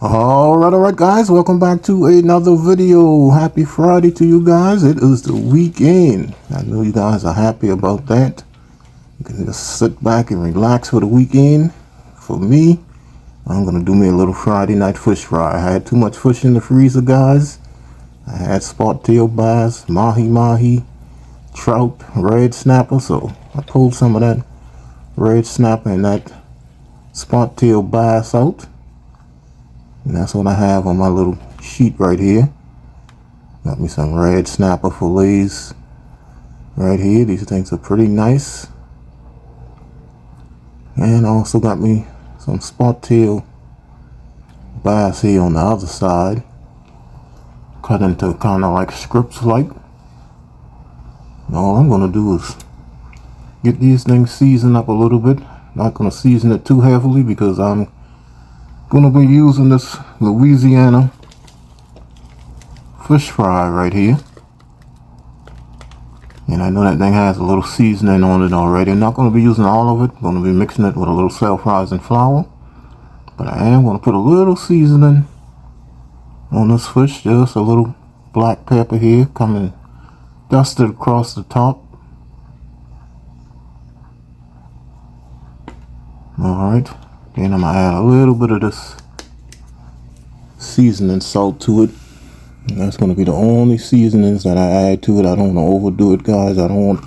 Alright guys, welcome back to another video. Happy Friday to you guys. It is the weekend. I know you guys are happy about that. You can just sit back and relax for the weekend. For me, I'm gonna do me a little Friday night fish fry. I had too much fish in the freezer, guys. I had spot-tail bass, mahi-mahi, trout, red snapper, so I pulled some of that red snapper and that spot-tail bass out. And that's what I have on my little sheet right here. Got me some red snapper fillets right here. These things are pretty nice. And also got me some spot-tail bass here on the other side. Cut into kind of like strips like. And all I'm going to do is get these things seasoned up a little bit. Not going to season it too heavily because I'm gonna be using this Louisiana fish fry right here, and I know that thing has a little seasoning on it already. I'm not going to be using all of it. I'm going to be mixing it with a little self-rising flour, but I am going to put a little seasoning on this fish. Just a little black pepper here, coming dusted across the top. Alright, then I'm going to add a little bit of this seasoning salt to it. And that's going to be the only seasonings that I add to it. I don't want to overdo it, guys. I don't want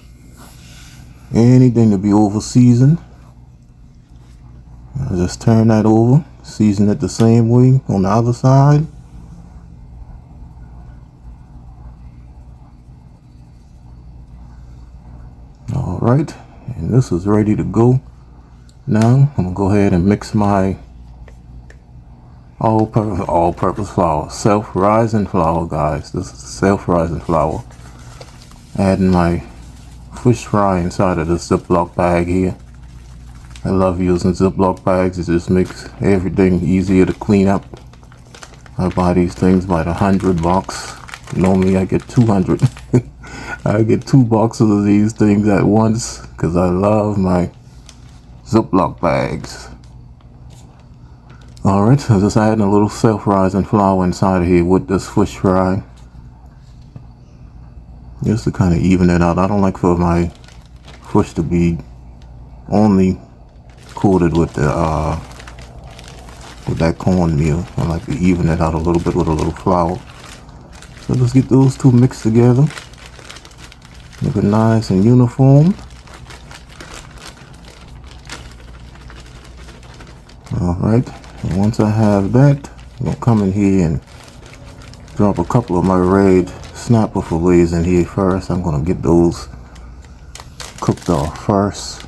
anything to be over seasoned. I'll just turn that over, season it the same way on the other side. Alright, and this is ready to go. Now I'm going to go ahead and mix my all-purpose flour, self-rising flour, guys. This is self-rising flour. Adding my fish fry inside of the Ziploc bag here. I love using Ziploc bags. It just makes everything easier to clean up. I buy these things by the $100. Normally I get 200. I get 2 boxes of these things at once because I love my Ziploc bags. Alright, so just adding a little self-rising flour inside of here with this fish fry, just to kind of even it out. I don't like for my fish to be only coated with the with that cornmeal. I like to even it out a little bit with a little flour. So let's get those two mixed together, make it nice and uniform. Alright, and once I have that, I'm going to come in here and drop a couple of my red snapper fillets in here first. I'm going to get those cooked off first.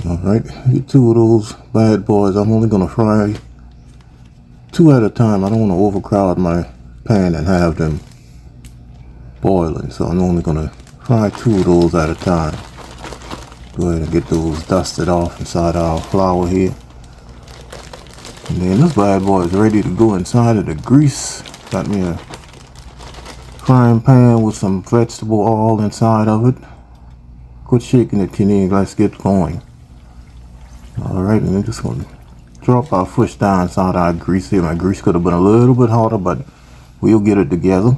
Alright, get 2 of those bad boys. I'm only going to fry 2 at a time. I don't want to overcrowd my pan and have them boiling, so I'm only going to fry 2 of those at a time. Go ahead and get those dusted off inside our flour here. And then this bad boy is ready to go inside of the grease. Got me a frying pan with some vegetable oil inside of it. Quit shaking it, Kenny. Let's get going. Alright, and I'm just going to drop our fish down inside our grease here. My grease could have been a little bit hotter, but we'll get it together.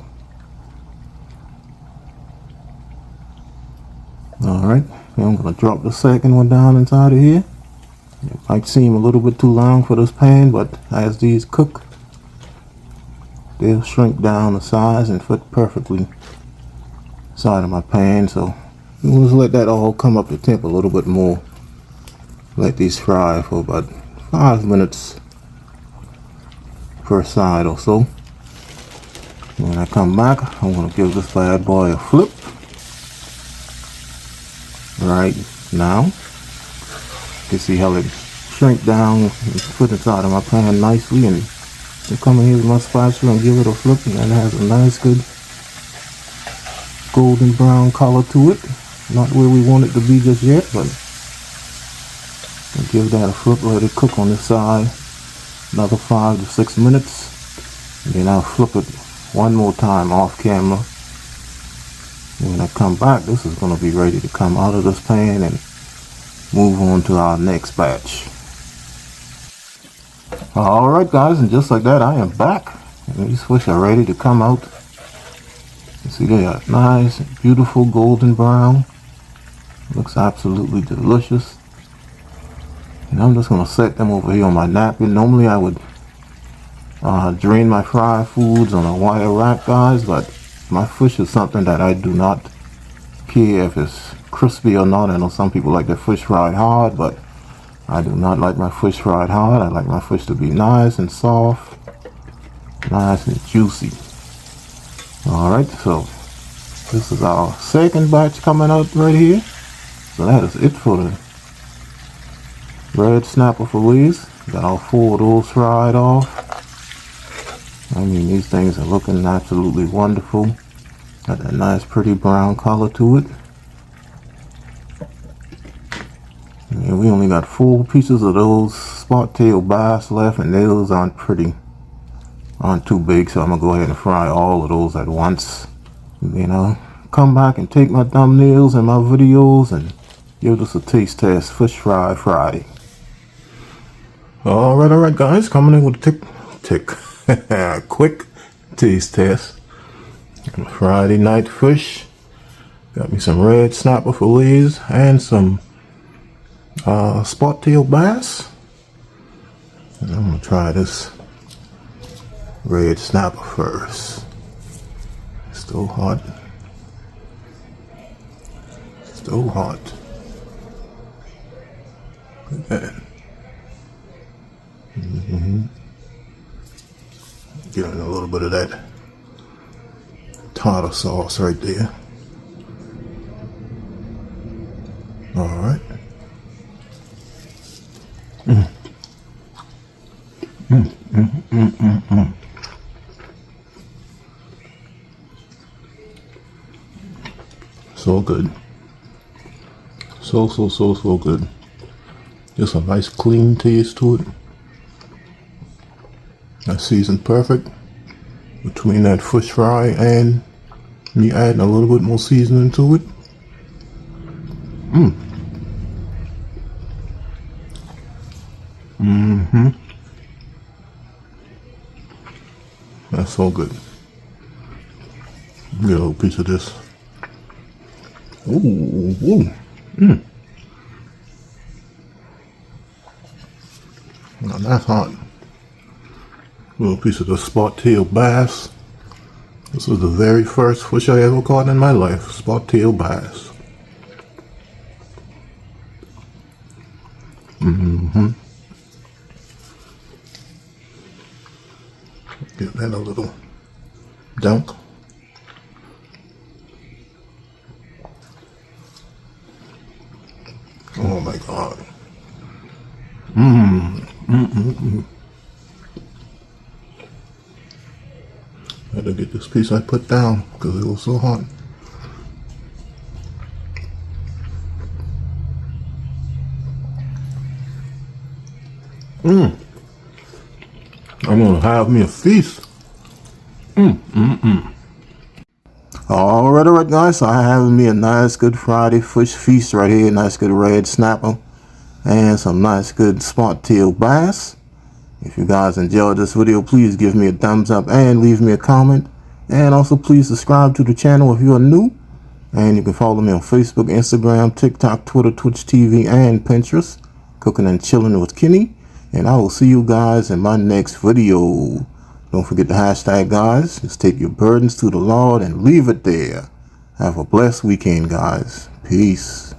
Alright, I'm going to drop the second one down inside of here. It might seem a little bit too long for this pan, but as these cook, they'll shrink down the size and fit perfectly inside of my pan. So we'll just let that all come up to temp a little bit more. Let these fry for about 5 minutes per side or so. When I come back, I'm going to give this bad boy a flip. Right now, you can see how it shrink down and fit inside of my pan nicely, and I come in here with my spatula and give it a flip, and that has a nice good golden brown color to it. Not where we want it to be just yet, but I'll give that a flip, let it cook on this side another 5 to 6 minutes, and then I'll flip it one more time off camera And when I come back, this is going to be ready to come out of this pan and move on to our next batch. Alright guys, and just like that I am back. And these fish are ready to come out. You see they are nice, beautiful golden brown. Looks absolutely delicious. And I'm just going to set them over here on my napkin. Normally I would drain my fried foods on a wire rack, guys, but my fish is something that I do not care if it's crispy or not. I know some people like their fish fried hard, but I do not like my fish fried hard. I like my fish to be nice and soft, nice and juicy. Alright, so this is our second batch coming out right here. So that is it for the red snapper fillets. Got all 4 of those fried off. I mean, these things are looking absolutely wonderful. Got that nice pretty brown color to it. And we only got 4 pieces of those spot-tail bass left, and those aren't too big, so I'm gonna go ahead and fry all of those at once. You know, come back and take my thumbnails and my videos and give us a taste test. Fish fry Friday. Alright guys, coming in with a quick taste test. Friday night fish. Got me some red snapper fillets and some spot-tail bass. And I'm gonna try this red snapper first. Still hot. Still hot. Look at that. Getting a little bit of that tartar sauce right there. Alright. So good. So good. Just a nice clean taste to it. That seasoned perfect between that fish fry and me adding a little bit more seasoning to it. That's so good. Get a little piece of this. Ooh. Now that's hot. A little piece of the spot-tail bass. This was the very first fish I ever caught in my life. Spot-tail bass. Give that a little dunk. Oh my God. I had to get this piece I put down because it was so hot. I'm gonna have me a feast. Alright guys, so I have me a nice good Friday fish feast right here. Nice good red snapper and some nice good spot-tail bass. If you guys enjoyed this video, please give me a thumbs up and leave me a comment. And also please subscribe to the channel if you are new. And you can follow me on Facebook, Instagram, TikTok, Twitter, Twitch TV, and Pinterest. Cooking and Chilling with Kenny. And I will see you guys in my next video. Don't forget the hashtag, guys. Just take your burdens to the Lord and leave it there. Have a blessed weekend, guys. Peace.